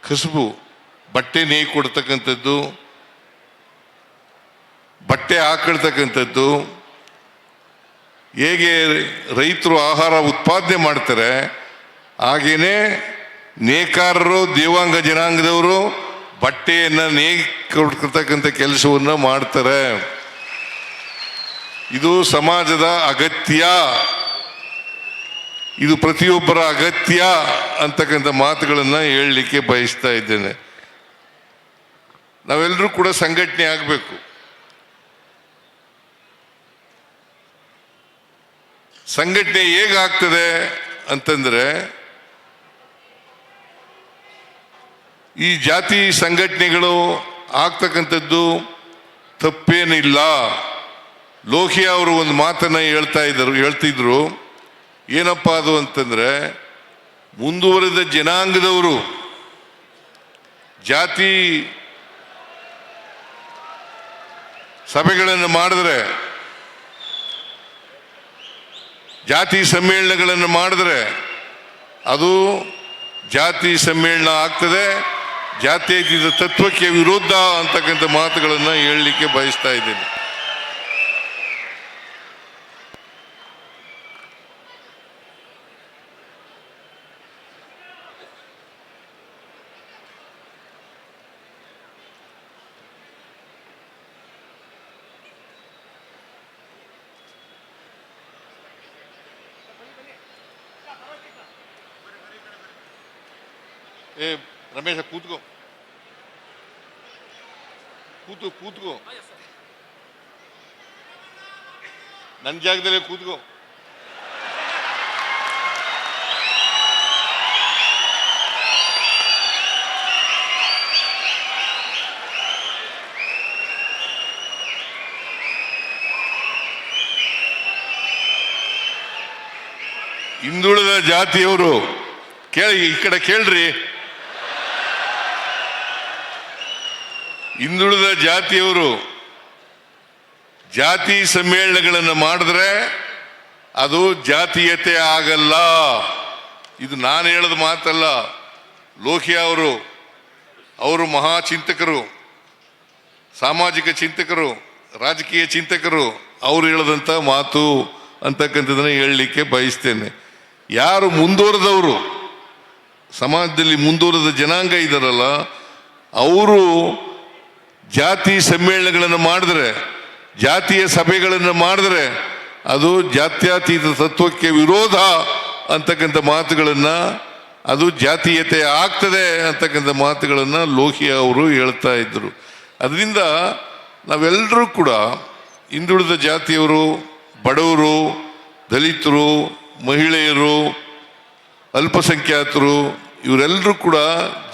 ಕಸುಬು, ಬಟ್ಟೆ ನೇಯ್ದು ಕೊಡ್ತಕ್ಕಂಥದ್ದು, ಬಟ್ಟೆ ಹಾಕೊಳ್ತಕ್ಕಂಥದ್ದು, ಹೇಗೆ ರೈತರು ಆಹಾರ ಉತ್ಪಾದನೆ ಮಾಡ್ತಾರೆ ಹಾಗೇನೆ ನೇಕಾರರು, ದೇವಾಂಗ ಜನಾಂಗದವರು ಬಟ್ಟೆಯನ್ನು ನೇಯ್ದು ಕೊಡ್ತಕ್ಕಂಥ ಕೆಲಸವನ್ನು ಮಾಡ್ತಾರೆ. ಇದು ಸಮಾಜದ ಅಗತ್ಯ, ಇದು ಪ್ರತಿಯೊಬ್ಬರ ಅಗತ್ಯ ಅಂತಕ್ಕಂಥ ಮಾತುಗಳನ್ನು ಹೇಳಲಿಕ್ಕೆ ಬಯಸ್ತಾ ಇದ್ದೇನೆ. ನಾವೆಲ್ಲರೂ ಕೂಡ ಸಂಘಟನೆ ಆಗಬೇಕು. ಸಂಘಟನೆ ಹೇಗಾಗ್ತದೆ ಅಂತಂದ್ರೆ, ಈ ಜಾತಿ ಸಂಘಟನೆಗಳು ಆಗ್ತಕ್ಕಂಥದ್ದು ತಪ್ಪೇನಿಲ್ಲ. ಲೋಹಿಯಾ ಅವರು ಒಂದು ಮಾತನ್ನ ಹೇಳ್ತಿದ್ರು. ಏನಪ್ಪ ಅದು ಅಂತಂದ್ರೆ, ಮುಂದುವರೆದ ಜನಾಂಗದವರು ಜಾತಿ ಸಭೆಗಳನ್ನು ಮಾಡಿದ್ರೆ, ಜಾತಿ ಸಮ್ಮೇಳನಗಳನ್ನು ಮಾಡಿದ್ರೆ ಅದು ಜಾತಿ ಸಮ್ಮೇಳನ ಆಗ್ತದೆ, ಜಾತ್ಯತೀತ ತತ್ವಕ್ಕೆ ವಿರುದ್ಧ ಅಂತಕ್ಕಂಥ ಮಾತುಗಳನ್ನು ಹೇಳಲಿಕ್ಕೆ ಬಯಸ್ತಾ ಇದ್ದೇನೆ. ರಮೇಶ ಕೂತ್ಕೋ, ಕೂತ್ಕೋ, ನನ್ನ ಜಾಗದಲ್ಲೇ ಕೂತ್ಕೋ. ಹಿಂದುಳಿದ ಜಾತಿಯವರು ಕೇಳಿ, ಈ ಕಡೆ ಕೇಳ್ರಿ. ಹಿಂದುಳಿದ ಜಾತಿಯವರು ಜಾತಿ ಸಮ್ಮೇಳನಗಳನ್ನು ಮಾಡಿದ್ರೆ ಅದು ಜಾತೀಯತೆ ಆಗಲ್ಲ. ಇದು ನಾನು ಹೇಳೋದು ಮಾತಲ್ಲ, ಲೋಹಿಯಾ ಅವರು ಮಹಾ ಚಿಂತಕರು, ಸಾಮಾಜಿಕ ಚಿಂತಕರು, ರಾಜಕೀಯ ಚಿಂತಕರು, ಅವರು ಹೇಳದಂಥ ಮಾತು ಅಂತಕ್ಕಂಥದ್ದನ್ನು ಹೇಳಲಿಕ್ಕೆ ಬಯಸ್ತೇನೆ. ಯಾರು ಮುಂದುವರೆದವರು, ಸಮಾಜದಲ್ಲಿ ಮುಂದುವರೆದ ಜನಾಂಗ ಇದ್ದಾರಲ್ಲ, ಅವರು ಜಾತಿ ಸಮ್ಮೇಳನಗಳನ್ನು ಮಾಡಿದ್ರೆ, ಜಾತಿಯ ಸಭೆಗಳನ್ನು ಮಾಡಿದ್ರೆ ಅದು ಜಾತ್ಯತೀತ ತತ್ವಕ್ಕೆ ವಿರೋಧ ಅಂತಕ್ಕಂಥ ಮಾತುಗಳನ್ನು, ಅದು ಜಾತೀಯತೆ ಆಗ್ತದೆ ಅಂತಕ್ಕಂಥ ಮಾತುಗಳನ್ನು ಲೋಹಿಯಾ ಅವರು ಹೇಳ್ತಾ ಇದ್ದರು. ಅದರಿಂದ ನಾವೆಲ್ಲರೂ ಕೂಡ ಹಿಂದುಳಿದ ಜಾತಿಯವರು, ಬಡವರು, ದಲಿತರು, ಮಹಿಳೆಯರು, ಅಲ್ಪಸಂಖ್ಯಾತರು, ಇವರೆಲ್ಲರೂ ಕೂಡ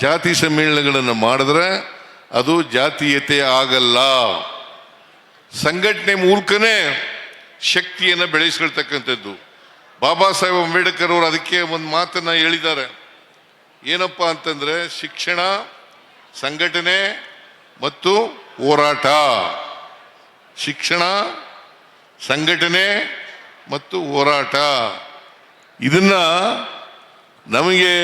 ಜಾತಿ ಸಮ್ಮೇಳನಗಳನ್ನು ಮಾಡಿದ್ರೆ ಅದು ಜಾತೀಯತೆ ಆಗಲ್ಲ. ಸಂಘಟನೆ ಮೂಲಕನೇ ಶಕ್ತಿಯನ್ನು ಬೆಳೆಸ್ಕೊಳ್ತಕ್ಕಂಥದ್ದು. ಬಾಬಾ ಸಾಹೇಬ್ ಅಂಬೇಡ್ಕರ್ ಅವರು ಅದಕ್ಕೆ ಒಂದು ಮಾತನ್ನ ಹೇಳಿದ್ದಾರೆ. ಏನಪ್ಪ ಅಂತಂದ್ರೆ, ಶಿಕ್ಷಣ, ಸಂಘಟನೆ ಮತ್ತು ಹೋರಾಟ. ಶಿಕ್ಷಣ, ಸಂಘಟನೆ ಮತ್ತು ಹೋರಾಟ. ಇದನ್ನ ನಮಗೆ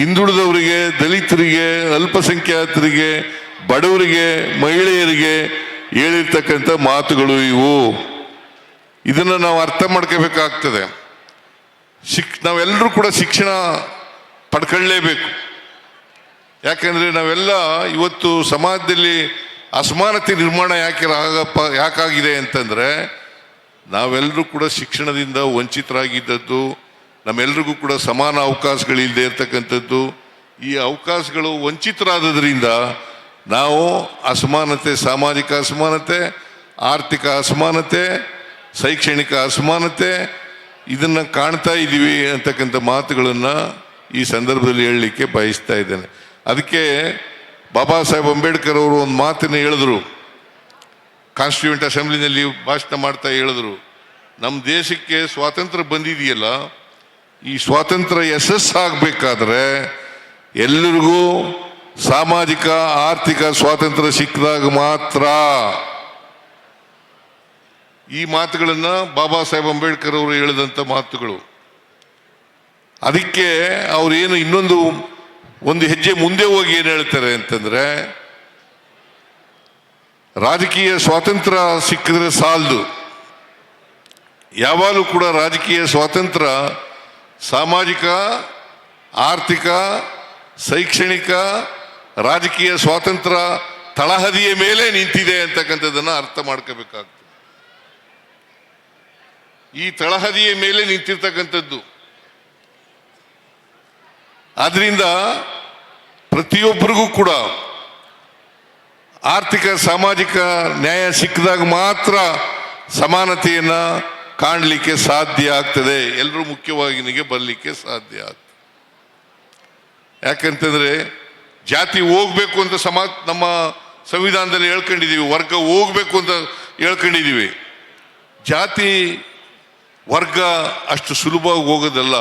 ಹಿಂದುಳಿದವರಿಗೆ, ದಲಿತರಿಗೆ, ಅಲ್ಪಸಂಖ್ಯಾತರಿಗೆ, ಬಡವರಿಗೆ, ಮಹಿಳೆಯರಿಗೆ ಹೇಳಿರ್ತಕ್ಕಂಥ ಮಾತುಗಳು ಇವು. ಇದನ್ನು ನಾವು ಅರ್ಥ ಮಾಡ್ಕೋಬೇಕಾಗ್ತದೆ. ನಾವೆಲ್ಲರೂ ಕೂಡ ಶಿಕ್ಷಣ ಪಡ್ಕೊಳ್ಳೇಬೇಕು. ಯಾಕಂದ್ರೆ ನಾವೆಲ್ಲ ಇವತ್ತು ಸಮಾಜದಲ್ಲಿ ಅಸಮಾನತೆ ನಿರ್ಮಾಣ ಯಾಕಾಗಿದೆ ಅಂತಂದ್ರೆ, ನಾವೆಲ್ಲರೂ ಕೂಡ ಶಿಕ್ಷಣದಿಂದ ವಂಚಿತರಾಗಿದ್ದದ್ದು, ನಮ್ಮೆಲ್ರಿಗೂ ಕೂಡ ಸಮಾನ ಅವಕಾಶಗಳಿಲ್ಲದೆ ಇರ್ತಕ್ಕಂಥದ್ದು. ಈ ಅವಕಾಶಗಳು ವಂಚಿತರಾದದ್ರಿಂದ ನಾವು ಅಸಮಾನತೆ, ಸಾಮಾಜಿಕ ಅಸಮಾನತೆ, ಆರ್ಥಿಕ ಅಸಮಾನತೆ, ಶೈಕ್ಷಣಿಕ ಅಸಮಾನತೆ ಇದನ್ನು ಕಾಣ್ತಾ ಇದ್ದೀವಿ ಅಂತಕ್ಕಂಥ ಮಾತುಗಳನ್ನು ಈ ಸಂದರ್ಭದಲ್ಲಿ ಹೇಳಲಿಕ್ಕೆ ಬಯಸ್ತಾ ಇದ್ದೇನೆ. ಅದಕ್ಕೆ ಬಾಬಾ ಸಾಹೇಬ್ ಅಂಬೇಡ್ಕರ್ ಅವರು ಒಂದು ಮಾತನ್ನು ಹೇಳಿದ್ರು, ಕಾನ್ಸ್ಟಿಟ್ಯೂಂಟ್ ಅಸೆಂಬ್ಲಿನಲ್ಲಿ ಭಾಷಣ ಮಾಡ್ತಾ ಹೇಳಿದ್ರು, ನಮ್ಮ ದೇಶಕ್ಕೆ ಸ್ವಾತಂತ್ರ್ಯ ಬಂದಿದೆಯಲ್ಲ, ಈ ಸ್ವಾತಂತ್ರ್ಯ ಯಶಸ್ಸಾಗಬೇಕಾದ್ರೆ ಎಲ್ಲರಿಗೂ ಸಾಮಾಜಿಕ ಆರ್ಥಿಕ ಸ್ವಾತಂತ್ರ್ಯ ಸಿಕ್ಕಿದಾಗ ಮಾತ್ರ. ಈ ಮಾತುಗಳನ್ನು ಬಾಬಾ ಸಾಹೇಬ್ ಅಂಬೇಡ್ಕರ್ ಅವರು ಹೇಳಿದಂಥ ಮಾತುಗಳು. ಅದಕ್ಕೆ ಅವರೇನು ಇನ್ನೊಂದು ಒಂದು ಹೆಜ್ಜೆ ಮುಂದೆ ಹೋಗಿ ಏನು ಹೇಳ್ತಾರೆ ಅಂತಂದ್ರೆ, ರಾಜಕೀಯ ಸ್ವಾತಂತ್ರ್ಯ ಸಿಕ್ಕಿದ್ರೆ ಸಾಲದು. ಯಾವಾಗಲೂ ಕೂಡ ರಾಜಕೀಯ ಸ್ವಾತಂತ್ರ್ಯ ಸಾಮಾಜಿಕ, ಆರ್ಥಿಕ, ಶೈಕ್ಷಣಿಕ, ರಾಜಕೀಯ ಸ್ವಾತಂತ್ರ್ಯ ತಳಹದಿಯ ಮೇಲೆ ನಿಂತಿದೆ ಅಂತಕ್ಕಂಥದ್ದನ್ನು ಅರ್ಥ ಮಾಡ್ಕೋಬೇಕಾಗ್ತದೆ. ಈ ತಳಹದಿಯ ಮೇಲೆ ನಿಂತಿರ್ತಕ್ಕಂಥದ್ದು. ಆದ್ರಿಂದ ಪ್ರತಿಯೊಬ್ಬರಿಗೂ ಕೂಡ ಆರ್ಥಿಕ ಸಾಮಾಜಿಕ ನ್ಯಾಯ ಸಿಕ್ಕಿದಾಗ ಮಾತ್ರ ಸಮಾನತೆಯನ್ನ ಕಾಣಲಿಕ್ಕೆ ಸಾಧ್ಯ ಆಗ್ತದೆ, ಎಲ್ಲರೂ ಮುಖ್ಯವಾಗಿ ಬರಲಿಕ್ಕೆ ಸಾಧ್ಯ ಆಗ್ತದೆ. ಯಾಕಂತಂದ್ರೆ ಜಾತಿ ಹೋಗ್ಬೇಕು ಅಂತ ನಮ್ಮ ಸಂವಿಧಾನದಲ್ಲಿ ಹೇಳ್ಕೊಂಡಿದ್ದೀವಿ, ವರ್ಗ ಹೋಗ್ಬೇಕು ಅಂತ ಹೇಳ್ಕೊಂಡಿದ್ದೀವಿ. ಜಾತಿ ವರ್ಗ ಅಷ್ಟು ಸುಲಭವಾಗಿ ಹೋಗೋದಲ್ಲ.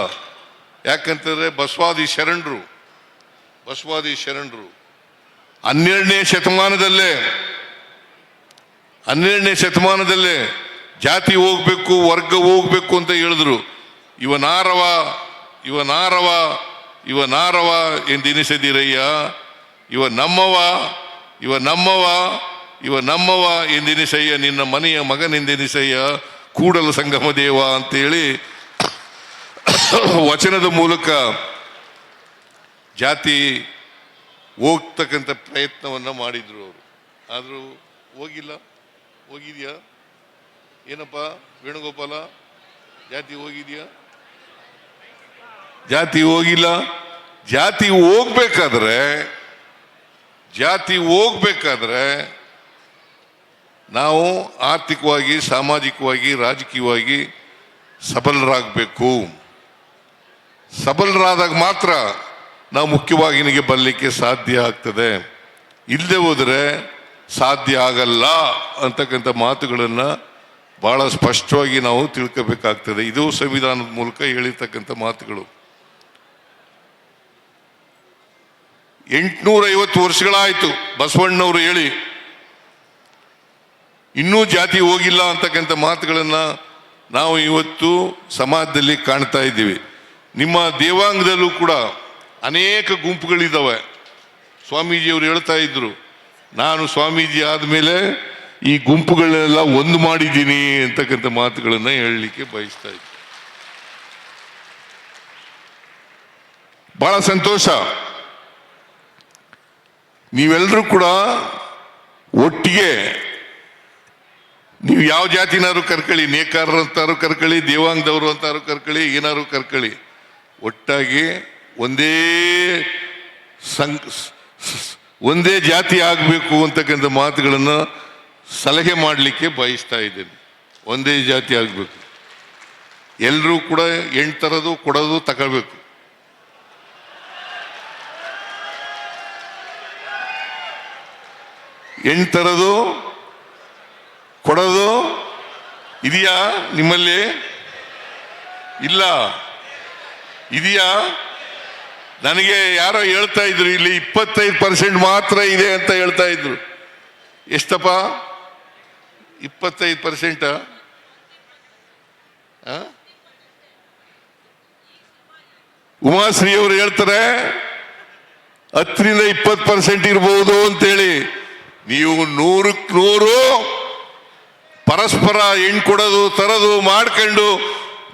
ಯಾಕಂತಂದ್ರೆ ಬಸವಾದಿ ಶರಣರು 12ನೇ ಶತಮಾನದಲ್ಲೇ ಜಾತಿ ಹೋಗ್ಬೇಕು, ವರ್ಗ ಹೋಗ್ಬೇಕು ಅಂತ ಹೇಳಿದ್ರು. ಇವನಾರವ ಎಂದೆನಿಸದಿರಯ್ಯ, ಇವ ನಮ್ಮವ ಎಂದೆನಿಸಯ್ಯ, ನಿನ್ನ ಮನೆಯ ಮಗನೆಂದೆನಿಸಯ್ಯ, ಕೂಡಲ ಸಂಗಮ ದೇವ ಅಂತೇಳಿ ವಚನದ ಮೂಲಕ ಜಾತಿ ಹೋಗ್ತಕ್ಕಂಥ ಪ್ರಯತ್ನವನ್ನ ಮಾಡಿದ್ರು ಅವರು. ಆದರೂ ಹೋಗಿದ್ಯಾ ಏನಪ್ಪ ವೇಣುಗೋಪಾಲ? ಜಾತಿ ಹೋಗಿದ್ಯಾ? ಜಾತಿ ಹೋಗಿಲ್ಲ. ಜಾತಿ ಹೋಗ್ಬೇಕಾದ್ರೆ ನಾವು ಆರ್ಥಿಕವಾಗಿ, ಸಾಮಾಜಿಕವಾಗಿ, ರಾಜಕೀಯವಾಗಿ ಸಬಲರಾಗಬೇಕು. ಸಬಲರಾದಾಗ ಮಾತ್ರ ನಾವು ಮುಖ್ಯವಾಗಿ ಬರಲಿಕ್ಕೆ ಸಾಧ್ಯ ಆಗ್ತದೆ. ಇಲ್ಲದೆ ಹೋದರೆ ಸಾಧ್ಯ ಆಗಲ್ಲ ಅಂತಕ್ಕಂಥ ಮಾತುಗಳನ್ನು ಬಹಳ ಸ್ಪಷ್ಟವಾಗಿ ನಾವು ತಿಳ್ಕೋಬೇಕಾಗ್ತದೆ. ಇದು ಸಂವಿಧಾನದ ಮೂಲಕ ಹೇಳಿರ್ತಕ್ಕಂಥ ಮಾತುಗಳು. 850 ವರ್ಷಗಳಾಯಿತು ಬಸವಣ್ಣವರು ಹೇಳಿ, ಇನ್ನೂ ಜಾತಿ ಹೋಗಿಲ್ಲ ಅಂತಕ್ಕಂಥ ಮಾತುಗಳನ್ನು ನಾವು ಇವತ್ತು ಸಮಾಜದಲ್ಲಿ ಕಾಣ್ತಾ ಇದ್ದೀವಿ. ನಿಮ್ಮ ದೇವಾಂಗದಲ್ಲೂ ಕೂಡ ಅನೇಕ ಗುಂಪುಗಳಿದ್ದಾವೆ. ಸ್ವಾಮೀಜಿಯವರು ಹೇಳ್ತಾ ಇದ್ರು, ನಾನು ಸ್ವಾಮೀಜಿ ಆದಮೇಲೆ ಈ ಗುಂಪುಗಳನ್ನೆಲ್ಲ ಒಂದು ಮಾಡಿದ್ದೀನಿ ಅಂತಕ್ಕಂಥ ಮಾತುಗಳನ್ನು ಹೇಳಲಿಕ್ಕೆ ಬಯಸ್ತಾ ಇದ್ದೆ. ಬಹಳ ಸಂತೋಷ. ನೀವೆಲ್ಲರೂ ಕೂಡ ಒಟ್ಟಿಗೆ, ನೀವು ಯಾವ ಜಾತಿನಾರು ಕರ್ಕೊಳ್ಳಿ, ನೇಕಾರರು ಅಂತಾರು ಕರ್ಕೊಳ್ಳಿ, ದೇವಾಂಗದವರು ಅಂತಾರು ಕರ್ಕೊಳ್ಳಿ, ಏನಾರು ಕರ್ಕೊಳ್ಳಿ, ಒಟ್ಟಾಗಿ ಒಂದೇ ಜಾತಿ ಆಗಬೇಕು ಅಂತಕ್ಕಂಥ ಮಾತುಗಳನ್ನು ಸಲಹೆ ಮಾಡಲಿಕ್ಕೆ ಬಯಸ್ತಾ ಇದ್ದೇನೆ. ಒಂದೇ ಜಾತಿ ಆಗಬೇಕು, ಎಲ್ಲರೂ ಕೂಡ ತರೋದು ಕೊಡೋದು ತಗೊಳ್ಬೇಕು. ತರೋದು ಕೊಡೋದು ಇದೆಯಾ ನಿಮ್ಮಲ್ಲಿ? ಇಲ್ಲ. ಇದೆಯಾ? ನನಗೆ ಯಾರೋ ಹೇಳ್ತಾ ಇದ್ರು, ಇಲ್ಲಿ 25% ಮಾತ್ರ ಇದೆ ಅಂತ ಹೇಳ್ತಾ ಇದ್ರು. ಎಷ್ಟಪ್ಪ? 25%? ಉಮಾಶ್ರೀ ಅವರು ಹೇಳ್ತಾರೆ 10ರಿಂದ 20% ಇರಬಹುದು ಅಂತೇಳಿ. ನೀವು 100ಕ್ಕೆ 100 ಪರಸ್ಪರ ಕೊಡೋದು ತರೋದು ಮಾಡ್ಕೊಂಡು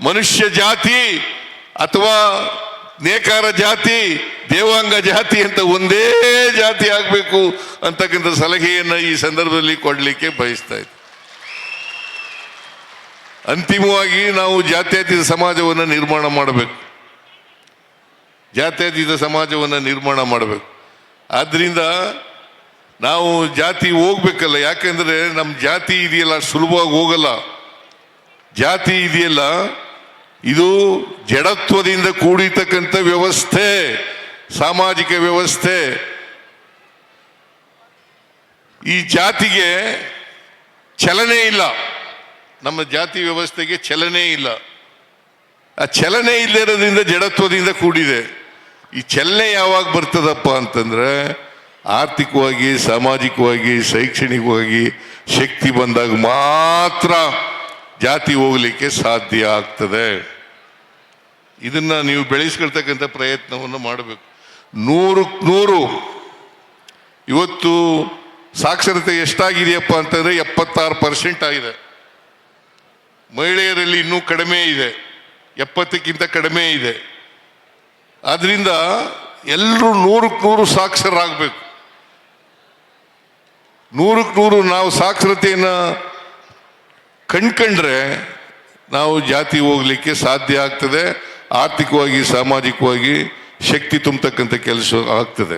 ಮನುಷ್ಯ ಜಾತಿ ಅಥವಾ ನೇಕಾರ ಜಾತಿ, ದೇವಾಂಗ ಜಾತಿ ಅಂತ ಒಂದೇ ಜಾತಿ ಆಗಬೇಕು ಅಂತಕ್ಕಂಥ ಸಲಹೆಯನ್ನು ಈ ಸಂದರ್ಭದಲ್ಲಿ ಕೊಡಲಿಕ್ಕೆ ಬಯಸ್ತಾ ಇದ್ದೆ. ಅಂತಿಮವಾಗಿ ನಾವು ಜಾತ್ಯತೀತ ಸಮಾಜವನ್ನು ನಿರ್ಮಾಣ ಮಾಡಬೇಕು. ಜಾತ್ಯತೀತ ಸಮಾಜವನ್ನು ನಿರ್ಮಾಣ ಮಾಡಬೇಕು. ಆದ್ರಿಂದ ನಾವು ಜಾತಿ ಹೋಗ್ಬೇಕಲ್ಲ. ಯಾಕೆಂದ್ರೆ ನಮ್ಮ ಜಾತಿ ಇದೆಯಲ್ಲ ಸುಲಭವಾಗಿ ಹೋಗಲ್ಲ. ಜಾತಿ ಇದೆಯಲ್ಲ, ಇದು ಜಡತ್ವದಿಂದ ಕೂಡಿರ್ತಕ್ಕಂಥ ವ್ಯವಸ್ಥೆ, ಸಾಮಾಜಿಕ ವ್ಯವಸ್ಥೆ. ಈ ಜಾತಿಗೆ ಚಲನೆ ಇಲ್ಲ. ನಮ್ಮ ಜಾತಿ ವ್ಯವಸ್ಥೆಗೆ ಚಲನೆ ಇಲ್ಲ. ಆ ಚಲನೆ ಇಲ್ಲದಿರೋದ್ರಿಂದ ಜಡತ್ವದಿಂದ ಕೂಡಿದೆ. ಈ ಚಲನೆ ಯಾವಾಗ ಬರ್ತದಪ್ಪ ಅಂತಂದ್ರೆ ಆರ್ಥಿಕವಾಗಿ, ಸಾಮಾಜಿಕವಾಗಿ, ಶೈಕ್ಷಣಿಕವಾಗಿ ಶಕ್ತಿ ಬಂದಾಗ ಮಾತ್ರ ಜಾತಿ ಹೋಗ್ಲಿಕ್ಕೆ ಸಾಧ್ಯ ಆಗ್ತದೆ. ಇದನ್ನ ನೀವು ಬೆಳೆಸ್ಕೊಳ್ತಕ್ಕಂಥ ಪ್ರಯತ್ನವನ್ನು ಮಾಡಬೇಕು. 100ಕ್ಕೆ 100 ಇವತ್ತು ಸಾಕ್ಷರತೆ ಎಷ್ಟಾಗಿದೆಯಪ್ಪ ಅಂತಂದರೆ 76% ಆಗಿದೆ. ಮಹಿಳೆಯರಲ್ಲಿ ಇನ್ನೂ ಕಡಿಮೆ ಇದೆ, 70ಕ್ಕಿಂತ ಕಡಿಮೆ ಇದೆ. ಆದ್ರಿಂದ ಎಲ್ಲರೂ 100ಕ್ಕೆ 100 ಸಾಕ್ಷರರಾಗಬೇಕು. 100ಕ್ಕೆ 100 ನಾವು ಸಾಕ್ಷರತೆಯನ್ನು ಕಂಡ್ರೆ ನಾವು ಜಾತಿ ಹೋಗ್ಲಿಕ್ಕೆ ಸಾಧ್ಯ ಆಗ್ತದೆ. ಆರ್ಥಿಕವಾಗಿ ಸಾಮಾಜಿಕವಾಗಿ ಶಕ್ತಿ ತುಂಬತಕ್ಕಂಥ ಕೆಲಸ ಆಗ್ತದೆ.